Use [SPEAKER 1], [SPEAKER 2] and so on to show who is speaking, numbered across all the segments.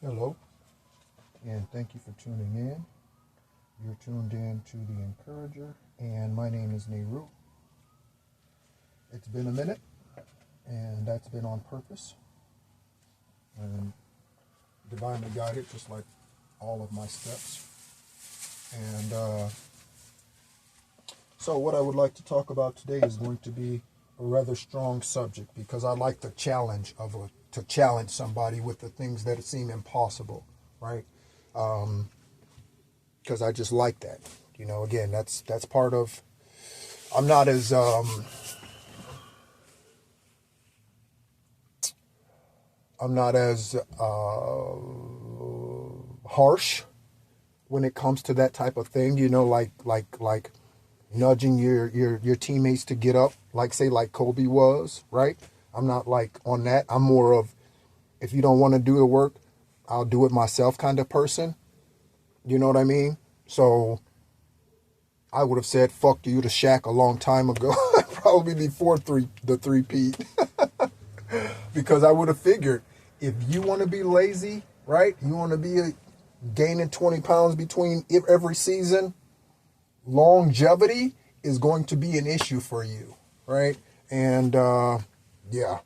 [SPEAKER 1] Hello, and thank you for tuning in. You're tuned in to The Encourager, and my name is Nehru. It's been a minute, and that's been on purpose, and divinely guided, just like all of my steps. And so what I would like to talk about today is going to be a rather strong subject, because I like the challenge to challenge somebody with the things that seem impossible, right? Because I just like that. Again, that's part of. I'm not as harsh when it comes to that type of thing. Like nudging your teammates to get up, like Kobe was, right? I'm not like on that. I'm more of, if you don't want to do the work, I'll do it myself kind of person. You know what I mean? So I would have said fuck you to Shaq a long time ago, probably before the three-peat. Because I would have figured, if you want to be lazy, right? You want to be gaining 20 pounds between every season, longevity is going to be an issue for you, right? And yeah,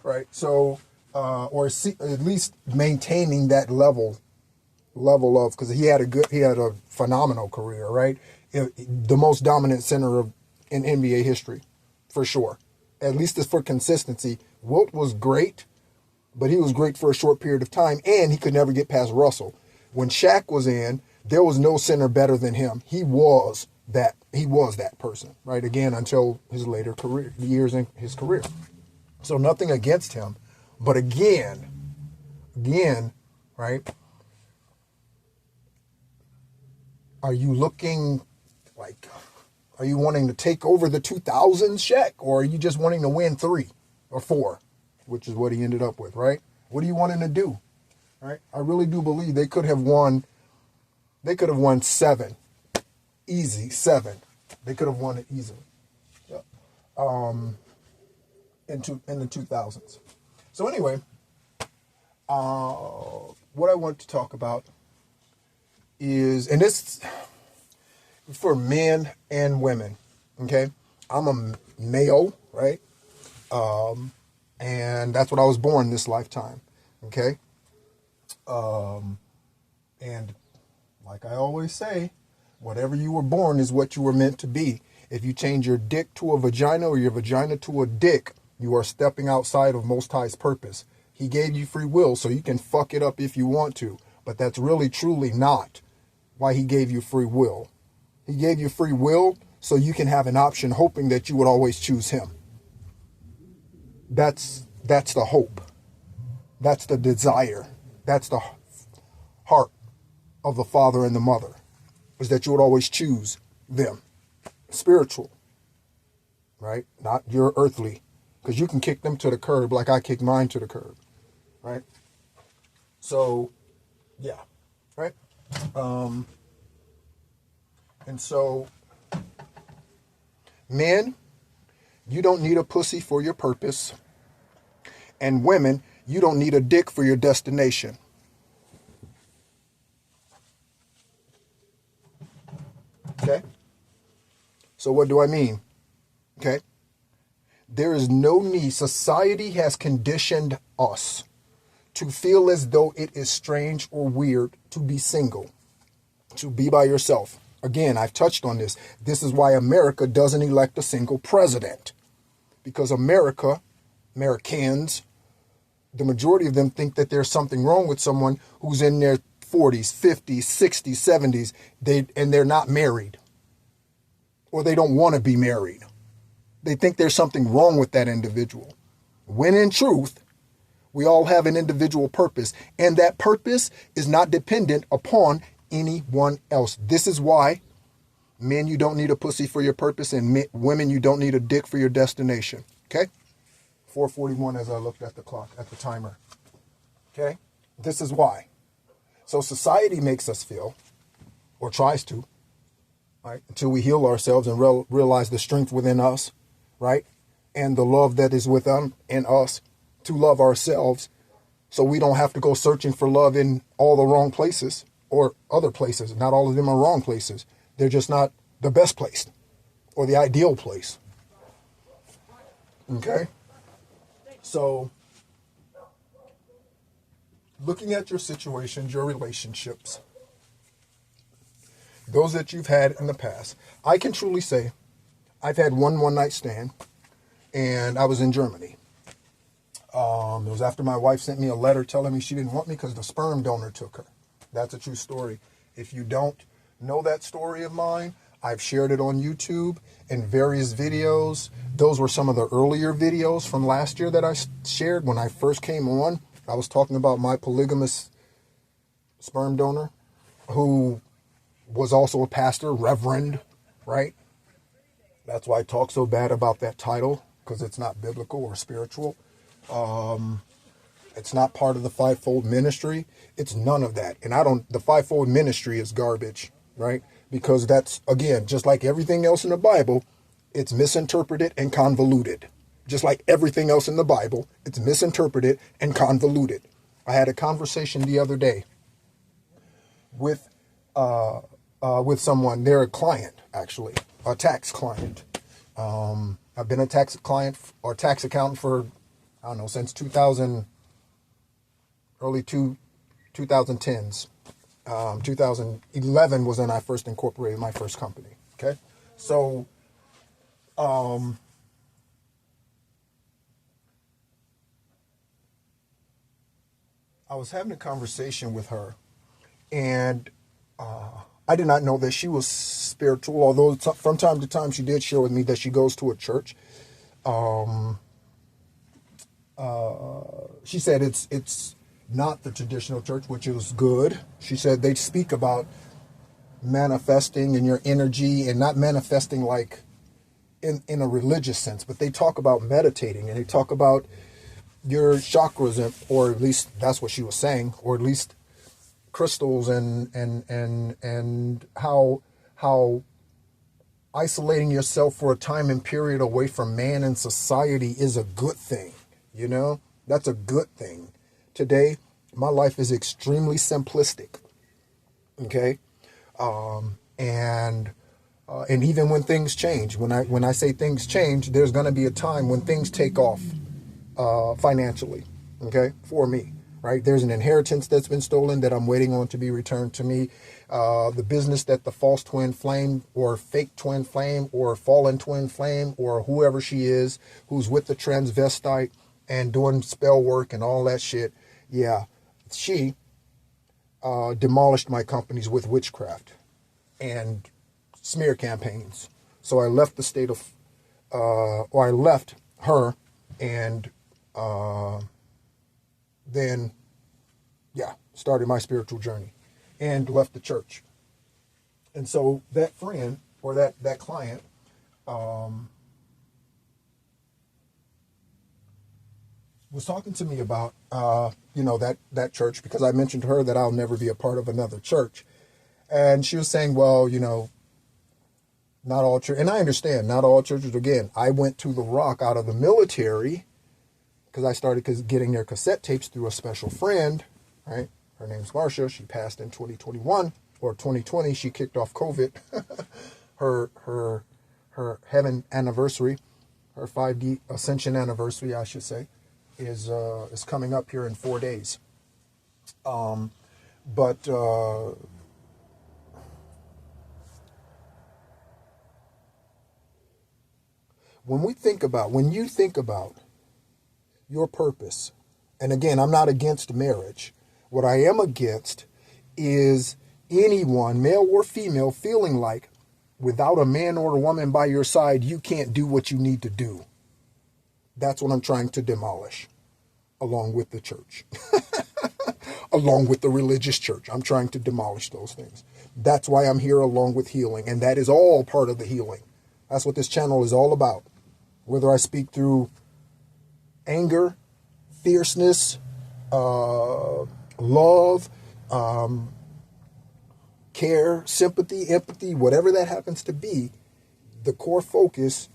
[SPEAKER 1] right. So or at least maintaining that level of, because he had a phenomenal career, right? The most dominant center in NBA history, for sure. At least as for consistency, Wilt was great, but he was great for a short period of time, and he could never get past Russell. When Shaq was in, there was no center better than him. He was that person, right? Again, until his later years in his career. So nothing against him, but again, right? Are you looking like, are you wanting to take over the 2000s Shaq, or are you just wanting to win 3 or 4, which is what he ended up with, right? What are you wanting to do, right? I really do believe they could have won 7, easy 7. They could have won it easily, in the 2000s. So anyway, what I want to talk about is, and this for men and women, okay? I'm a male, right? And that's what I was born this lifetime, okay? And like I always say, whatever you were born is what you were meant to be. If you change your dick to a vagina or your vagina to a dick, you are stepping outside of Most High's purpose. He gave you free will, so you can fuck it up if you want to, but that's really truly not why he gave you free will. He gave you free will so you can have an option, hoping that you would always choose him. That's the hope. That's the desire. That's the heart of the father and the mother, is that you would always choose them. Spiritual, right? Not your earthly, because you can kick them to the curb like I kicked mine to the curb, right? So, yeah, right? And so, men, you don't need a pussy for your purpose. And women, you don't need a dick for your destination. Okay? So what do I mean? Okay? There is no need. Society has conditioned us to feel as though it is strange or weird to be single, to be by yourself. Again, I've touched on this. This is why America doesn't elect a single president. Because Americans, the majority of them think that there's something wrong with someone who's in their 40s, 50s, 60s, 70s, and they're not married. Or they don't want to be married. They think there's something wrong with that individual. When in truth, we all have an individual purpose, and that purpose is not dependent upon anyone else. This is why, men, you don't need a pussy for your purpose, and women, you don't need a dick for your destination. Okay? 4:41 as I looked at the clock, at the timer. Okay? This is why. So society makes us feel, or tries to, right, until we heal ourselves and realize the strength within us, right, and the love that is within in us to love ourselves, So we don't have to go searching for love in all the wrong places or other places. Not all of them are wrong places. They're just not the best place or the ideal place. Okay? So, looking at your situations, your relationships, those that you've had in the past, I can truly say I've had one-night stand, and I was in Germany. It was after my wife sent me a letter telling me she didn't want me because the sperm donor took her. That's a true story. If you don't know that story of mine, I've shared it on YouTube in various videos. Those were some of the earlier videos from last year that I shared when I first came on. I was talking about my polygamous sperm donor who was also a pastor, reverend, right? That's why I talk so bad about that title, because it's not biblical or spiritual. It's not part of the fivefold ministry. It's none of that. And the fivefold ministry is garbage, right? Because that's, again, just like everything else in the Bible, it's misinterpreted and convoluted. Just like everything else in the Bible, it's misinterpreted and convoluted. I had a conversation the other day with someone. They're a client, actually, a tax client. I've been a tax client or tax accountant for, I don't know, since 2010s. 2011 was when I first incorporated my first company. Okay. So, I was having a conversation with her, and I did not know that she was spiritual, although from time to time she did share with me that she goes to a church. She said it's not the traditional church, which is good. She said they speak about manifesting in your energy, and not manifesting like in a religious sense, but they talk about meditating, and they talk about your chakras, or at least that's what she was saying, or at least crystals, and how isolating yourself for a time and period away from man and society is a good thing. You know, that's a good thing. Today, my life is extremely simplistic. Okay. And even when things change, when I say things change, there's going to be a time when things take off, financially. Okay. For me, right. There's an inheritance that's been stolen that I'm waiting on to be returned to me. The business that the false twin flame or fake twin flame or fallen twin flame or whoever she is, who's with the transvestite and doing spell work and all that shit. Yeah. She demolished my companies with witchcraft and smear campaigns. So I left the state of, or I left her, and then, yeah, started my spiritual journey and left the church. And so that friend or that client, was talking to me about, that church, because I mentioned to her that I'll never be a part of another church. And she was saying, well, not all church, and I understand not all churches. Again, I went to the Rock out of the military because I started getting their cassette tapes through a special friend, right? Her name's Marcia. She passed in 2021 or 2020. She kicked off COVID. her heaven anniversary, her 5D ascension anniversary, I should say, is coming up here in 4 days. But when you think about your purpose, and again, I'm not against marriage. What I am against is anyone, male or female, feeling like without a man or a woman by your side, you can't do what you need to do. That's what I'm trying to demolish, along with the church, along with the religious church. I'm trying to demolish those things. That's why I'm here, along with healing. And that is all part of the healing. That's what this channel is all about. Whether I speak through anger, fierceness, love, care, sympathy, empathy, whatever that happens to be, the core focus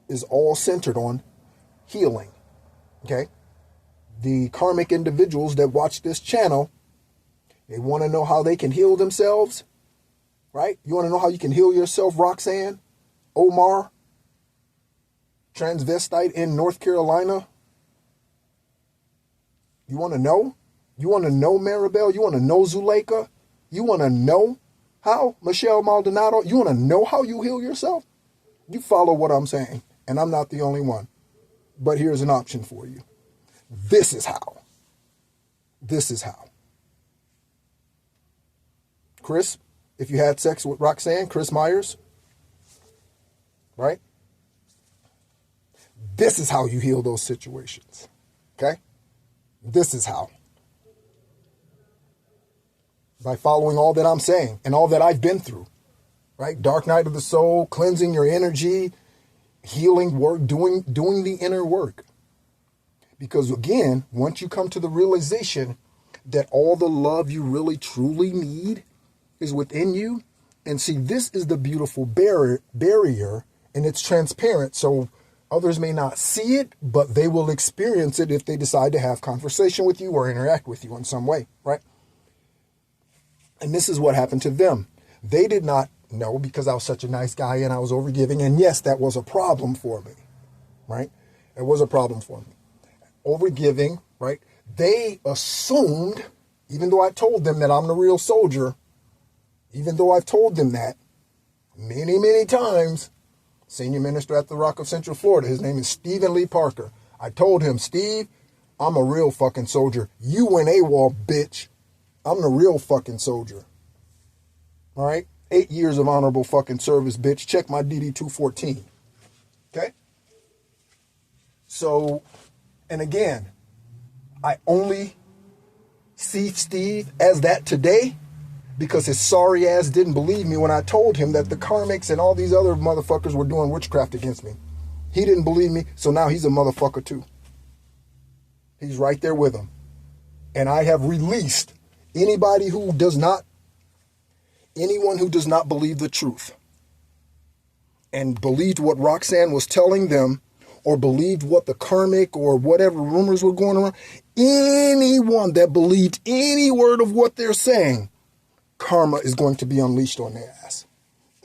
[SPEAKER 1] is all centered on healing. Okay? the karmic individuals that watch this channel, they want to know how they can heal themselves, right? You want to know how you can heal yourself, Roxanne, Omar, transvestite in North Carolina? You want to know? You want to know, Maribel? You want to know, Zuleika? You want to know how, Michelle Maldonado? You want to know how you heal yourself? You follow what I'm saying, and I'm not the only one. But here's an option for you. This is how. This is how. Chris, if you had sex with Roxanne, Chris Myers, right? This is how you heal those situations, okay? This is how. By following all that I'm saying and all that I've been through, right? Dark night of the soul, cleansing your energy, healing work, doing the inner work. Because again, once you come to the realization that all the love you really truly need is within you, and see, this is the beautiful barrier, and it's transparent, so others may not see it, but they will experience it if they decide to have conversation with you or interact with you in some way, right? And this is what happened to them. They did not know, because I was such a nice guy and I was overgiving, and yes, that was a problem for me, right? It was a problem for me. Overgiving, right? They assumed, even though I told them that I'm the real soldier, even though I've told them that many, many times, senior minister at the Rock of Central Florida, his name is Stephen Lee Parker. I told him, Steve, I'm a real fucking soldier. You went AWOL, bitch. I'm the real fucking soldier. All right? 8 years of honorable fucking service, bitch. Check my DD 214. Okay? So, and again, I only see Steve as that today because his sorry ass didn't believe me when I told him that the karmics and all these other motherfuckers were doing witchcraft against me. He didn't believe me, so now he's a motherfucker too. He's right there with him. And I have released anyone who does not believe the truth and believed what Roxanne was telling them, or believed what the karmic or whatever rumors were going around. Anyone that believed any word of what they're saying, karma is going to be unleashed on their ass.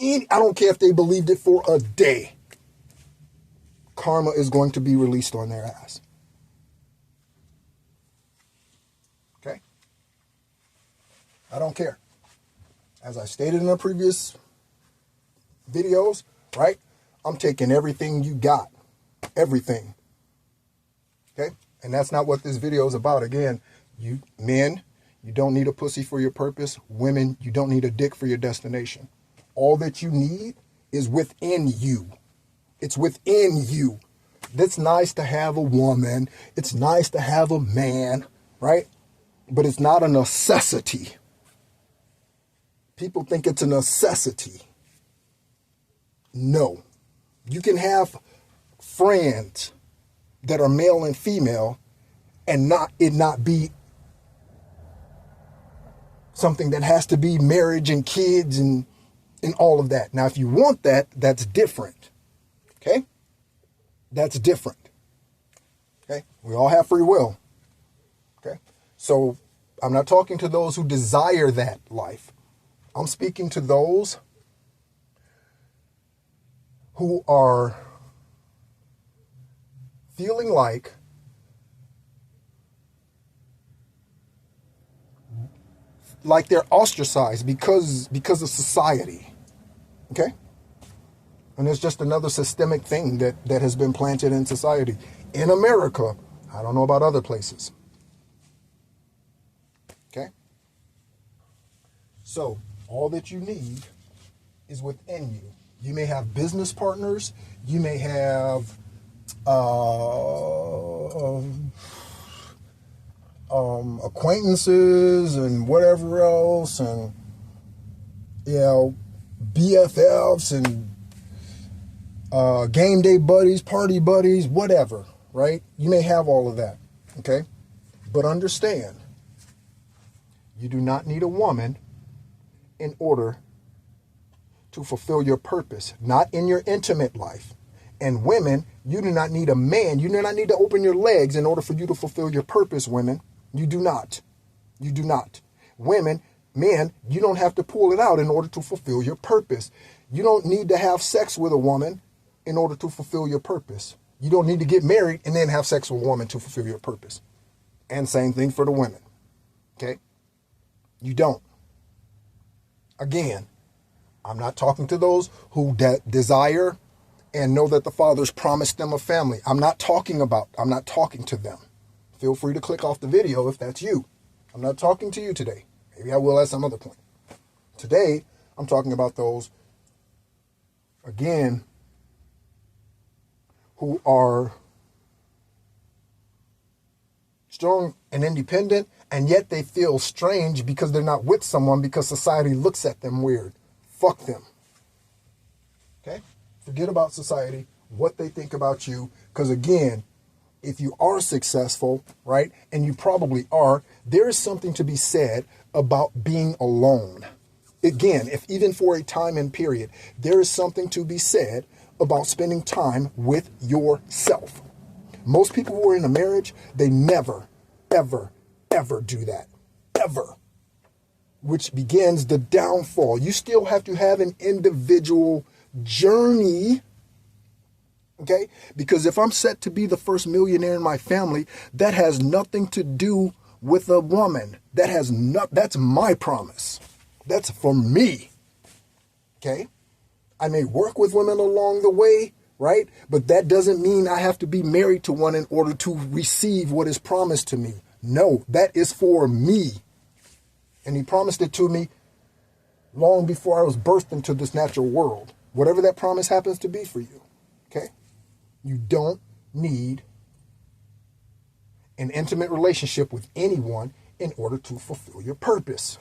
[SPEAKER 1] I don't care if they believed it for a day. Karma is going to be released on their ass. Okay? I don't care. As I stated in the previous videos, right? I'm taking everything you got. Everything. Okay? And that's not what this video is about. Again, you men, you don't need a pussy for your purpose. Women, you don't need a dick for your destination. All that you need is within you. It's within you. It's nice to have a woman. It's nice to have a man, right? But it's not a necessity. People think it's a necessity. No. You can have friends that are male and female and not be something that has to be marriage and kids and all of that. Now, if you want that, that's different. Okay? That's different. Okay? We all have free will. Okay? So I'm not talking to those who desire that life. I'm speaking to those who are feeling like they're ostracized because of society. Okay? And it's just another systemic thing that has been planted in society. In America, I don't know about other places. Okay? So, all that you need is within you. You may have business partners. You may have acquaintances and whatever else, and BFFs and game day buddies, party buddies, whatever, right? You may have all of that, okay? But understand, you do not need a woman in order to fulfill your purpose, not in your intimate life, And women, you do not need a man. You do not need to open your legs in order for you to fulfill your purpose, women. You do not. You do not. Women, men, you don't have to pull it out in order to fulfill your purpose. You don't need to have sex with a woman in order to fulfill your purpose. You don't need to get married and then have sex with a woman to fulfill your purpose. And same thing for the women. Okay? You don't. Again, I'm not talking to those who desire and know that the Father's promised them a family. I'm not talking to them. Feel free to click off the video if that's you. I'm not talking to you today. Maybe I will at some other point. Today, I'm talking about those, again, who are strong and independent, and yet they feel strange because they're not with someone because society looks at them weird. Fuck them. Okay? Forget about society, what they think about you, because again, if you are successful, right, and you probably are, there is something to be said about being alone. Again, if even for a time and period, there is something to be said about spending time with yourself. Most people who are in a marriage, they never, ever, ever do that. Ever. Which begins the downfall. You still have to have an individual journey. Okay? Because if I'm set to be the first millionaire in my family, that has nothing to do with a woman. That's my promise. That's for me. Okay? I may work with women along the way, right? But that doesn't mean I have to be married to one in order to receive what is promised to me. No, that is for me. And he promised it to me long before I was birthed into this natural world. Whatever that promise happens to be for you. Okay? You don't need an intimate relationship with anyone in order to fulfill your purpose.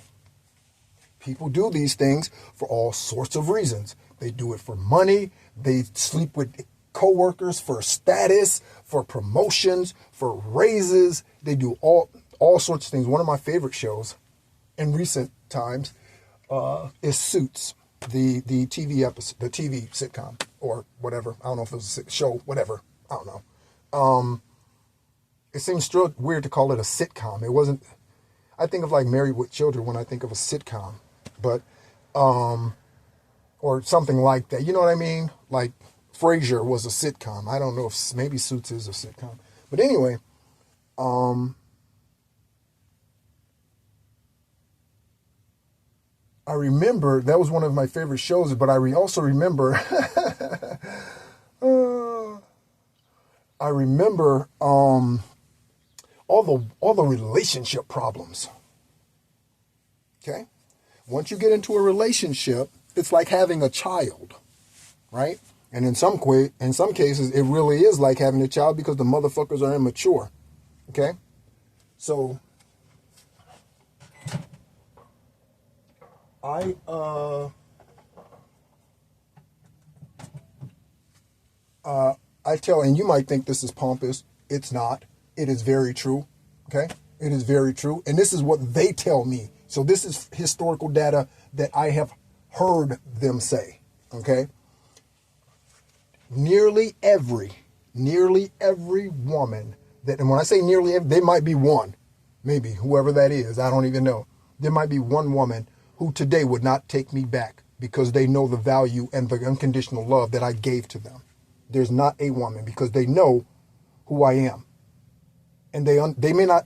[SPEAKER 1] People do these things for all sorts of reasons. They do it for money. They sleep with coworkers for status, for promotions, for raises. They do all sorts of things. One of my favorite shows in recent times is Suits, the TV episode, the TV sitcom or whatever. I don't know if it was a show, whatever. I don't know. It seems weird to call it a sitcom. It wasn't. I think of like Married with Children when I think of a sitcom, but or something like that. You know what I mean? Like Frasier was a sitcom. I don't know if maybe Suits is a sitcom, but anyway, I remember that was one of my favorite shows, but I also remember, I remember all the relationship problems. Okay, once you get into a relationship, it's like having a child, right? And in some cases, it really is like having a child because the motherfuckers are immature. Okay, so I tell, and you might think this is pompous. It's not. It is very true. Okay? It is very true. And this is what they tell me. So this is historical data that I have heard them say. Okay? Nearly every woman that, and when I say nearly every, they might be one, maybe, whoever that is, I don't even know. There might be one woman who today would not take me back because they know the value and the unconditional love that I gave to them. There's not a woman because they know who I am. And they may not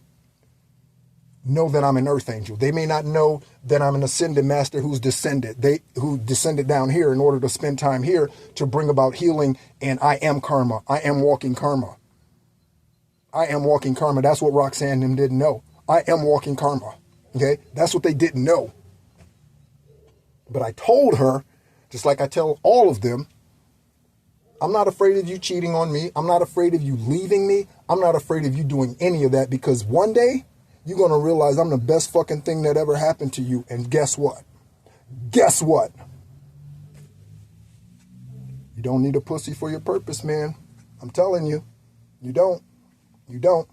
[SPEAKER 1] know that I'm an earth angel. They may not know that I'm an ascended master who descended down here in order to spend time here to bring about healing. And I am karma. I am walking karma. I am walking karma. That's what Roxanne and them didn't know. I am walking karma. Okay? That's what they didn't know. But I told her, just like I tell all of them, I'm not afraid of you cheating on me. I'm not afraid of you leaving me. I'm not afraid of you doing any of that because one day you're going to realize I'm the best fucking thing that ever happened to you. And guess what? Guess what? You don't need a pussy for your purpose, man. I'm telling you. You don't. You don't.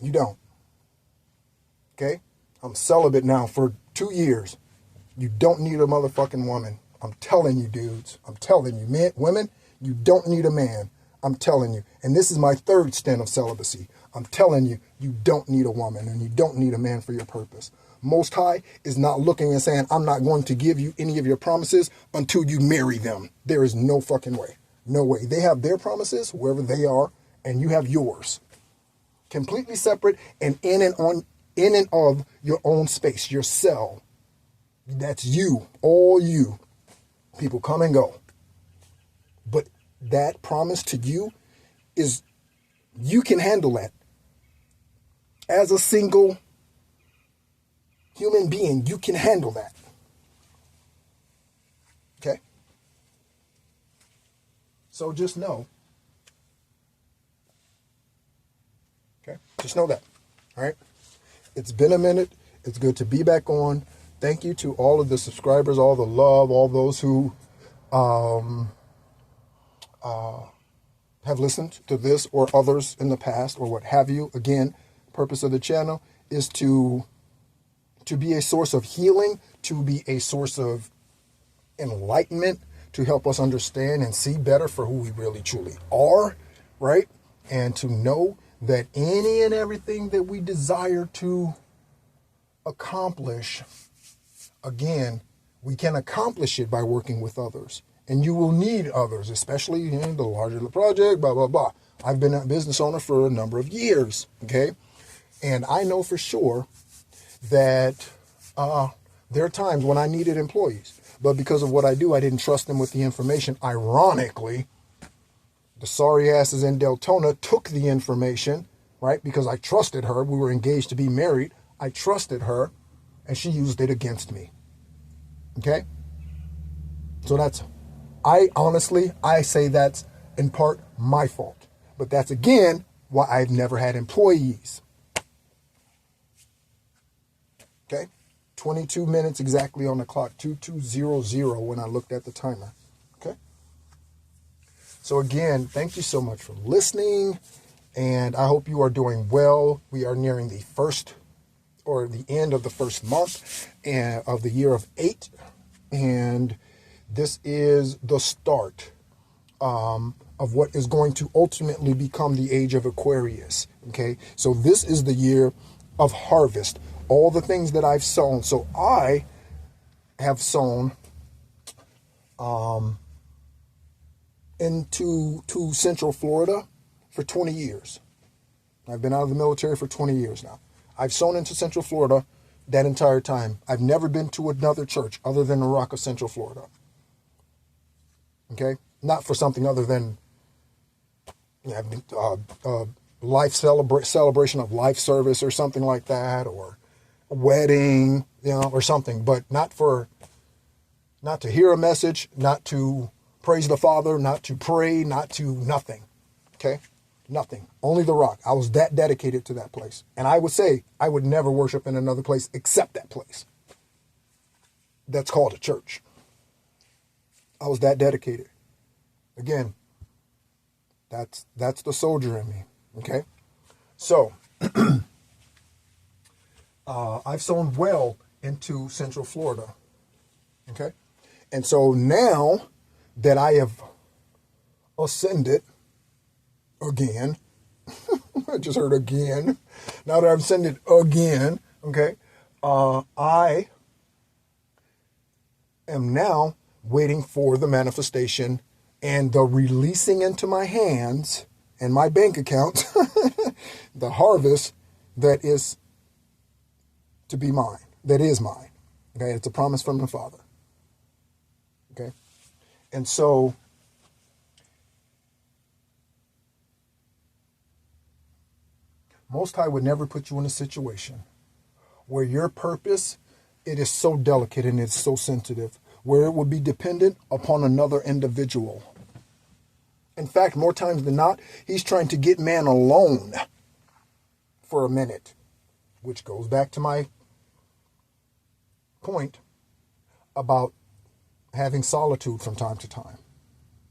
[SPEAKER 1] You don't. Okay? I'm celibate now for 2 years. You don't need a motherfucking woman. I'm telling you, dudes. I'm telling you, men, women, you don't need a man. I'm telling you, and this is my third stint of celibacy. I'm telling you, you don't need a woman and you don't need a man for your purpose. Most High is not looking and saying, I'm not going to give you any of your promises until you marry them. There is no fucking way. No way. They have their promises wherever they are, and you have yours. Completely separate and in and of your own space, your cell. That's you, all you. People come and go. But that promise to you is you can handle that. As a single human being, you can handle that. Okay? So just know. Okay? Just know that. All right? It's been a minute. It's good to be back on. Thank you to all of the subscribers, all the love, all those who have listened to this or others in the past or what have you. Again, purpose of the channel is to be a source of healing, to be a source of enlightenment, to help us understand and see better for who we really truly are, right? And to know that any and everything that we desire to accomplish, again, we can accomplish it by working with others. And you will need others, especially in the larger the project, blah, blah, blah. I've been a business owner for a number of years, okay? And I know for sure that there are times when I needed employees. But because of what I do, I didn't trust them with the information. Ironically, the sorry asses in Deltona took the information, right? Because I trusted her. We were engaged to be married. I trusted her, and she used it against me. Okay? So I say that's in part my fault. But that's, again, why I've never had employees. Okay? 22 minutes exactly on the clock, 2200 when I looked at the timer. Okay? So again, thank you so much for listening, and I hope you are doing well. We are nearing the end of the first month of the year of 8, and this is the start of what is going to ultimately become the age of Aquarius. Okay, so this is the year of harvest. All the things that I've sown. So I have sown into Central Florida for 20 years. I've been out of the military for 20 years now. I've sown into Central Florida that entire time. I've never been to another church other than the Rock of Central Florida. Okay? Not for something other than life celebration of life service or something like that, or a wedding, or something, but not to hear a message, not to praise the Father, not to pray, not to nothing. Okay? Nothing. Only the Rock. I was that dedicated to that place. And I would say I would never worship in another place except that place. That's called a church. I was that dedicated. Again, that's the soldier in me. Okay? So, I've sown well into Central Florida. Okay? And so now that I have ascended again, I just heard again. Now that I've ascended again, okay, I am now waiting for the manifestation and the releasing into my hands and my bank account, the harvest that is to be mine, that is mine. Okay, it's a promise from the Father. Okay, and so Most High would never put you in a situation where your purpose, it is so delicate and it's so sensitive, where it would be dependent upon another individual. In fact, more times than not, he's trying to get man alone for a minute, which goes back to my point about having solitude from time to time.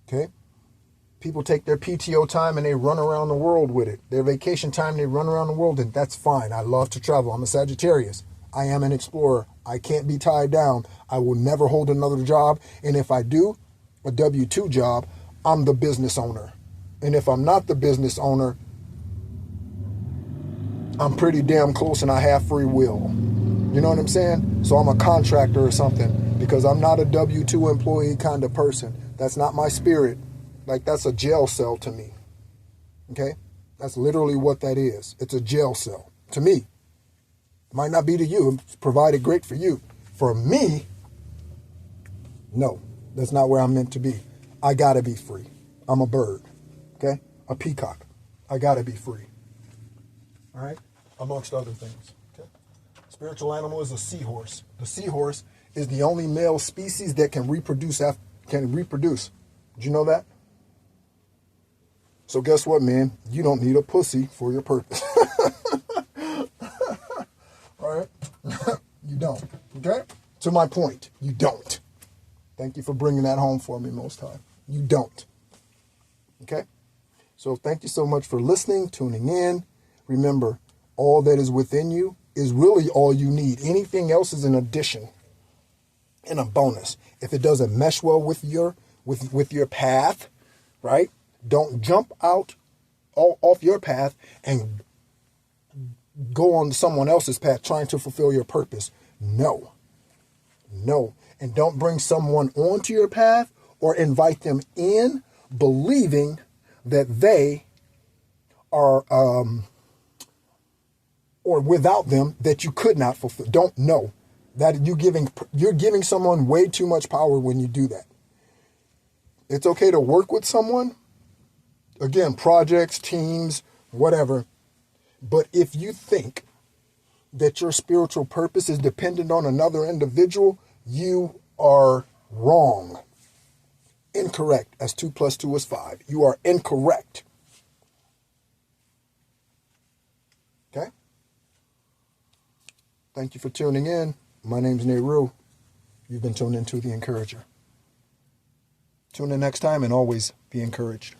[SPEAKER 1] Okay? People take their PTO time and they run around the world with it. Their vacation time, they run around the world, and that's fine. I love to travel. I'm a Sagittarius. I am an explorer. I can't be tied down. I will never hold another job. And if I do, a W-2 job, I'm the business owner. And if I'm not the business owner, I'm pretty damn close and I have free will. You know what I'm saying? So I'm a contractor or something, because I'm not a W-2 employee kind of person. That's not my spirit. Like, that's a jail cell to me. Okay? That's literally what that is. It's a jail cell to me. Might not be to you. It's provided great for you. For me, no, that's not where I'm meant to be. I gotta be free. I'm a bird. Okay? A peacock. I gotta be free. All right? Amongst other things. Okay? Spiritual animal is a seahorse. The seahorse is the only male species that can reproduce. Did you know that? So guess what, man? You don't need a pussy for your purpose. All right? You don't. Okay? To my point, you don't. Thank you for bringing that home for me, Most High. You don't. Okay? So thank you so much for listening, tuning in. Remember, all that is within you is really all you need. Anything else is an addition and a bonus. If it doesn't mesh well with your path, right? Don't jump out off your path and go on someone else's path trying to fulfill your purpose. No. And don't bring someone onto your path or invite them in believing that they are, or without them, that you could not fulfill. Don't know that you're giving someone way too much power when you do that. It's okay to work with someone. Again, projects, teams, whatever. But if you think that your spiritual purpose is dependent on another individual, you are wrong. Incorrect. As 2 + 2 is 5. You are incorrect. Okay? Thank you for tuning in. My name's Nehru. You've been tuned into The Encourager. Tune in next time and always be encouraged.